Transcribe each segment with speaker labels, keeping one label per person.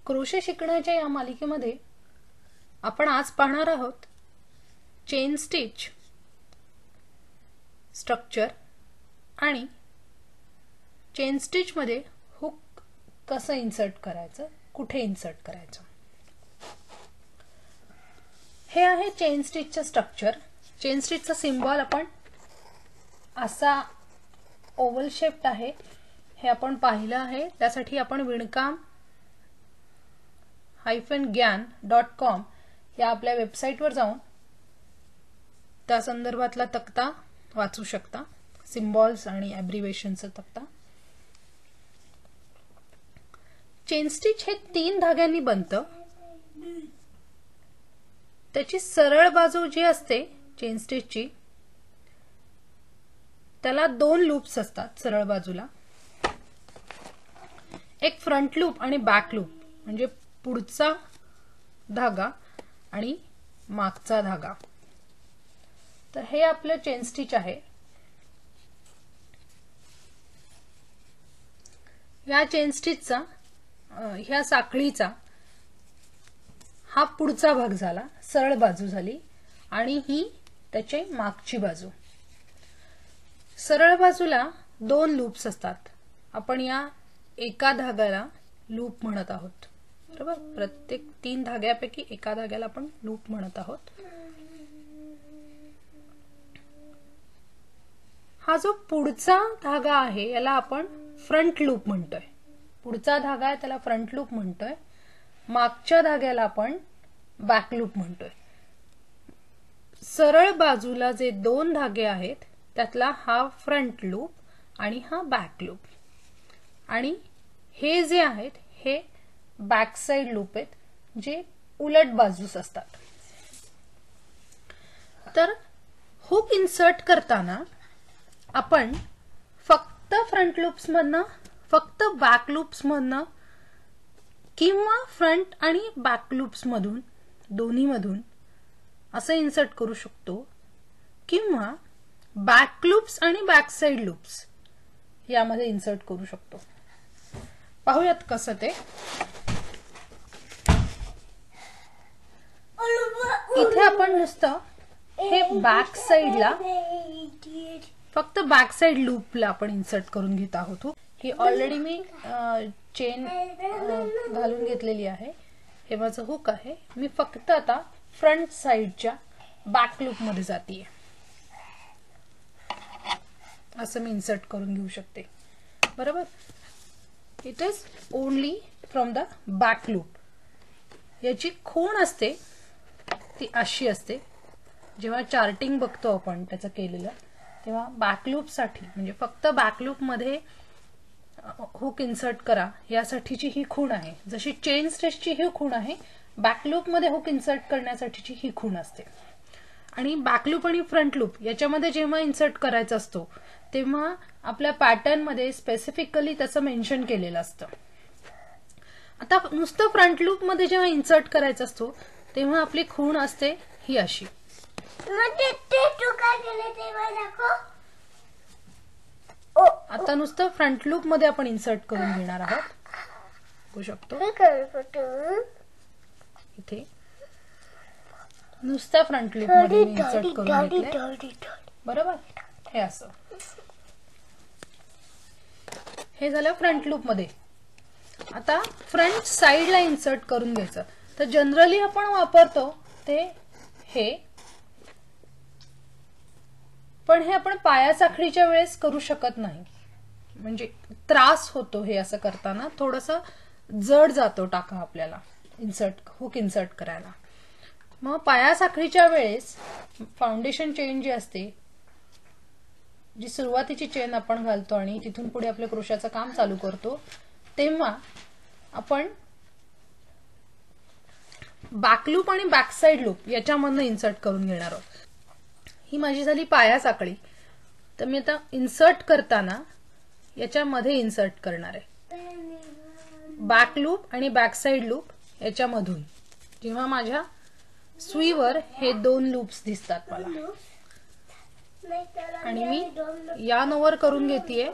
Speaker 1: Crochet शिकण्याच्या या मालिकेमध्ये आपण आज पाहणार आहोत चेन स्टिच स्ट्रक्चर आणि चेन स्टिच मध्ये हुक कसं इन्सर्ट करायचं, कुठे इन्सर्ट करायचं। हे आहे चेन स्टिचचं स्ट्रक्चर। चेन स्टिचचा सिम्बॉल आपण असा ओव्हल शेप्ड आहे हे आपण पाहिलं आहे। त्यासाठी आपण विणकाम-ज्ञान.com या आपल्या वेबसाईटवर जाऊन त्या संदर्भातला तक्ता वाचू शकता, सिम्बॉल्स आणि ॲब्रिव्हिएशनचा तक्ता। चेन स्टिच हे 3 धाग्यांनी बनतं। त्याची सरळ बाजू जी असते चेन स्टिचची त्याला 2 लूप्स असतात। सरळ बाजूला एक फ्रंट लूप आणि बॅक लूप, म्हणजे पुढचा धागा आणि मागचा धागा। तर हे आपलं चेन स्टिच आहे। या चेन स्टिचचा ह्या साखळीचा हा पुढचा भाग झाला, सरळ बाजू झाली आणि ही त्याची मागची बाजू। सरळ बाजूला 2 लूप्स असतात। आपण या एका धाग्याला लूप म्हणत आहोत, बरोबर। प्रत्येक 3 धाग्यापैकी एका धाग्याला आपण लूप म्हणत आहोत। हा जो पुढचा धागा आहे याला आपण फ्रंट लूप म्हणतोय। पुढचा धागा आहे त्याला फ्रंट लूप म्हणतोय, मागच्या धाग्याला आपण बॅक लूप म्हणतोय। सरळ बाजूला जे 2 धागे आहेत त्यातला हा फ्रंट लूप आणि हा बॅक लूप, आणि हे जे आहेत हे बॅक साइड लूप आहेत जे उलट बाजूस असतात। तर हुक इन्सर्ट करताना आपण फक्त फ्रंट लूप्स मधनं, फक्त बॅक लूप्स मधनं किंवा फ्रंट आणि बॅक लूप्स मधून, दोन्ही मधून असं इन्सर्ट करू शकतो, किंवा बॅक लूप्स आणि बॅक साइड लूप्स यामध्ये इन्सर्ट करू शकतो। पाहूयात कसं ते। इथे आपण नुसतं हे बॅक साइडला, फक्त बॅक साइड लूपला आपण इन्सर्ट करून घेत आहोत। ही ऑलरेडी मी चेन घालून घेतलेली आहे। हे माझं हुक आहे। मी फक्त आता फ्रंट साइडच्या बॅक लूप मध्ये जातीये। असं मी इन्सर्ट करून घेऊ शकते, बरोबर। It is only from the back loop. याची खूण असते ती अशी असते। जेव्हा चार्टिंग बघतो आपण त्याचं केलेलं, तेव्हा बॅक लूप साठी, म्हणजे फक्त बॅक लूप मध्ये हुक इन्सर्ट करा यासाठीची ही खूण आहे। जशी चेन स्टिचची ही खूण आहे, बॅक लूप मध्ये हुक इन्सर्ट करण्यासाठीची ही खूण असते। आणि बॅक लूप आणि फ्रंट लूप याच्यामध्ये जेव्हा इन्सर्ट करायचा असतो तेव्हा आपल्या पॅटर्न मध्ये स्पेसिफिकली त्याचं मेन्शन केलेलं असतं। आता नुसतं फ्रंट लूप मध्ये जेव्हा इन्सर्ट करायचा असतो तेव्हा आपली खूण असते ही अशी। आता नुसतं फ्रंट लूप मध्ये आपण इन्सर्ट करून घेणार आहोत, बघू शकतो इथे नुसतं फ्रंट लूप मध्ये इन्सर्ट करून घेतले, बरोबर। हे असं, हे झालं फ्रंट लूप मध्ये। आता फ्रंट साइडला इन्सर्ट करून घ्यायचं। तर जनरली आपण वापरतो ते हे, पण हे आपण पाया साखळीच्या वेळेस करू शकत नाही, म्हणजे त्रास होतो। हे असं करताना थोडंसं जड जातो टाका आपल्याला हुक इन्सर्ट करायला। मग पाया साखळीच्या वेळेस फाउंडेशन चेन जी असते, जी सुरुवातीची चेन आपण घालतो आणि तिथून पुढे आपल्या क्रोशाचं काम चालू करतो, तेव्हा आपण बॅक लूप आणि बॅक साइड लूप याच्यामधनं इन्सर्ट करून घेणार आहोत। ही माझी झाली पाया साखळी। तर मी आता इन्सर्ट करताना याच्यामध्ये इन्सर्ट करणार आहे, बॅक लूप आणि बॅक साइड लूप याच्यामधून। जेव्हा माझ्या सुईवर हे 2 लूप्स दिसतात मला, आणि मी यान ओव्हर करून घेतेय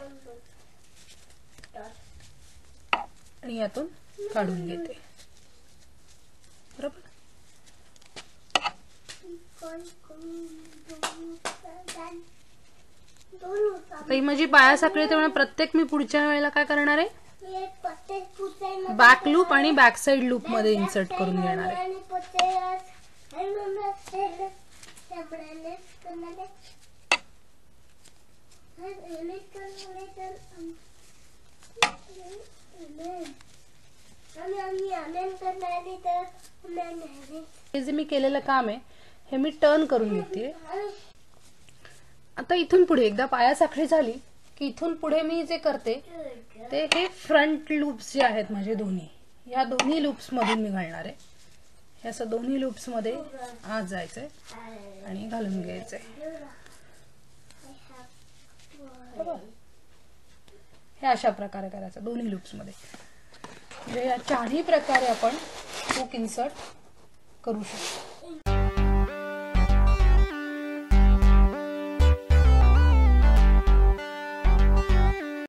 Speaker 1: आणि यातून काढून घेते। आता ही माझी पाया साखळी, त्यामुळे प्रत्येक मी पुढच्या वेळेला काय करणार आहे, बॅक लूप आणि बॅक साइड लूप मध्ये इन्सर्ट करून घेणार आहे. हे जे मी केलेलं काम आहे हे मी टर्न करून घेते. आता इथून पुढे एकदा पाया साखळी झाली की इथून पुढे मी जे करते ते हे फ्रंट लूप्स जे आहेत माझे दोन्ही, या दोन्ही लूप्स मधून मी घालणार आहे. हे असं दोन्ही लूप्स मध्ये आत जायचंय आणि घालून घ्यायचंय. हे अशा प्रकारे करायचं दोन्ही लूप्स मध्ये. म्हणजे या चारही प्रकारे आपण हुक इन्सर्ट करू शकतो.